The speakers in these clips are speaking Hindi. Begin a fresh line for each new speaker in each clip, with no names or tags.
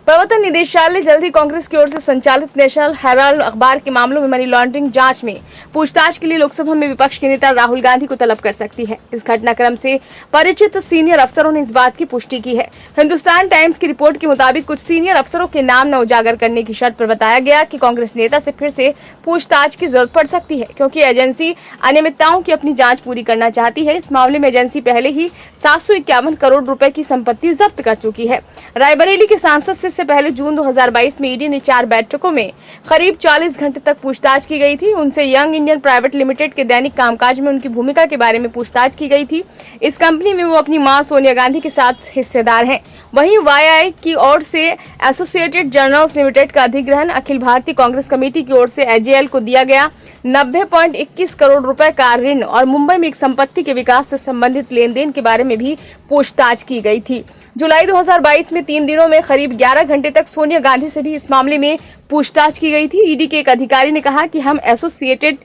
प्रवर्तन निदेशालय जल्द ही कांग्रेस की ओर से संचालित नेशनल हेराल्ड अखबार के मामलों में मनी लॉन्ड्रिंग जांच में पूछताछ के लिए लोकसभा में विपक्ष के नेता राहुल गांधी को तलब कर सकती है। इस घटनाक्रम से परिचित सीनियर अफसरों ने इस बात की पुष्टि की है। हिंदुस्तान टाइम्स की रिपोर्ट के मुताबिक कुछ सीनियर अफसरों के नाम न उजागर करने की शर्त पर बताया गया कि कांग्रेस नेता से फिर से पूछताछ की जरूरत पड़ सकती है, क्योंकि एजेंसी अनियमितताओं की अपनी जाँच पूरी करना चाहती है। इस मामले में एजेंसी पहले ही 751 करोड़ रुपए की संपत्ति जब्त कर चुकी है। रायबरेली के सांसद से पहले जून 2022 में ईडी ने 4 बैठकों में करीब 40 घंटे तक पूछताछ की गई थी। उनसे यंग इंडियन प्राइवेट लिमिटेड के दैनिक कामकाज में उनकी भूमिका के बारे में पूछताछ की गई थी। इस कंपनी में वो अपनी मां सोनिया गांधी के साथ हिस्सेदार हैं। वहीं वाईआई की ओर से एसोसिएटेड जर्नल्स लिमिटेड का अधिग्रहण अखिल भारतीय कांग्रेस कमेटी की ओर से एजेएल को दिया गया 90.21 करोड़ रुपए का ऋण और मुंबई में एक संपत्ति के विकास से संबंधित लेन देन के बारे में भी पूछताछ की गई थी। जुलाई 2022 में 3 दिनों में करीब 11 घंटे तक सोनिया गांधी से भी इस मामले में पूछताछ की गई थी। ईडी के एक अधिकारी ने कहा कि हम एसोसिएटेड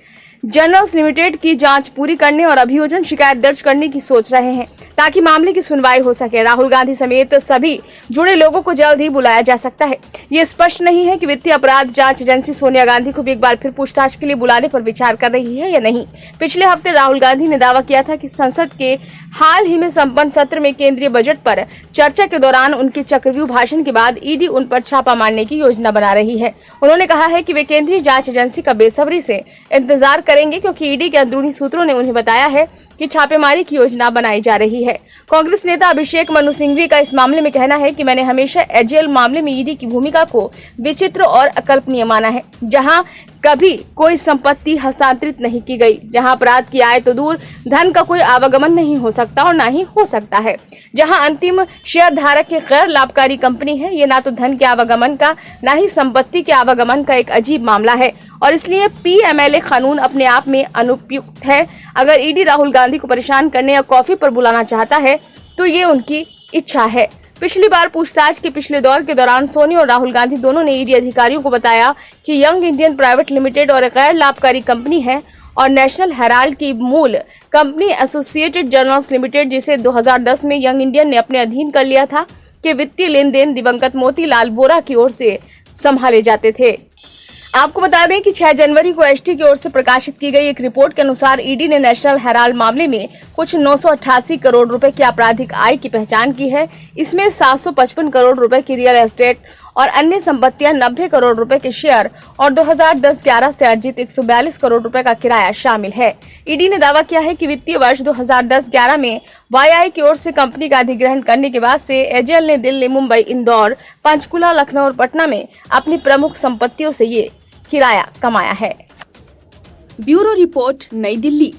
जर्नल्स लिमिटेड की जांच पूरी करने और अभियोजन शिकायत दर्ज करने की सोच रहे हैं, ताकि मामले की सुनवाई हो सके। राहुल गांधी समेत सभी जुड़े लोगों को जल्द ही बुलाया जा सकता है। ये स्पष्ट नहीं है कि वित्तीय अपराध जांच एजेंसी सोनिया गांधी को भी एक बार फिर पूछताछ के लिए बुलाने पर विचार कर रही है या नहीं। पिछले हफ्ते राहुल गांधी ने दावा किया था कि संसद के हाल ही में संपन्न सत्र में केंद्रीय बजट पर चर्चा के दौरान उनके चक्रव्यूह भाषण के बाद ईडी उन पर छापा मारने की योजना बना रही है। उन्होंने कहा है कि वे केंद्रीय जांच एजेंसी का बेसब्री से इंतजार करेंगे, क्योंकि ईडी के अंदरूनी सूत्रों ने उन्हें बताया है कि छापेमारी की योजना बनाई जा रही है। कांग्रेस नेता अभिषेक मनु सिंघवी का इस मामले में कहना है कि मैंने हमेशा एजेएल मामले में ईडी की भूमिका को विचित्र और अकल्पनीय माना है, जहां कभी कोई संपत्ति हस्तांतरित नहीं की गई, जहां अपराध की आय तो दूर, धन का कोई आवागमन नहीं हो सकता और ना ही हो सकता है, जहां अंतिम शेयर धारक की गैर लाभकारी कंपनी है। ये ना तो धन के आवागमन का, ना ही संपत्ति के आवागमन का एक अजीब मामला है और इसलिए पीएमएलए कानून अपने आप में अनुपयुक्त है। अगर ईडी राहुल गांधी को परेशान करने या कॉफी पर बुलाना चाहता है तो ये उनकी इच्छा है। पिछली बार पूछताछ के पिछले दौर के दौरान सोनिया और राहुल गांधी दोनों ने ईडी अधिकारियों को बताया कि यंग इंडियन प्राइवेट लिमिटेड और गैर लाभकारी कंपनी है और नेशनल हेराल्ड की मूल कंपनी एसोसिएटेड जर्नल्स लिमिटेड, जिसे 2010 में यंग इंडियन ने अपने अधीन कर लिया था, के वित्तीय लेन देन दिवंगत मोतीलाल वोरा की ओर से संभाले जाते थे। आपको बता दें कि 6 जनवरी को एसटी की ओर से प्रकाशित की गई एक रिपोर्ट के अनुसार ईडी ने नेशनल हेराल्ड मामले में कुछ 988 करोड़ रुपए की आपराधिक आय की पहचान की है। इसमें 755 करोड़ रुपए की रियल एस्टेट और अन्य संपत्तियां, 90 करोड़ रुपए के शेयर और 2010-11 से अर्जित 142 करोड़ रुपए का किराया शामिल है। ईडी ने दावा किया है कि वित्तीय वर्ष 2010-11 में वाईआई की ओर से कंपनी का अधिग्रहण करने के बाद से एजेएल ने दिल्ली, मुंबई, इंदौर, पंचकुला, लखनऊ और पटना में अपनी प्रमुख संपत्तियों से ये किराया कमाया है। ब्यूरो रिपोर्ट, नई दिल्ली।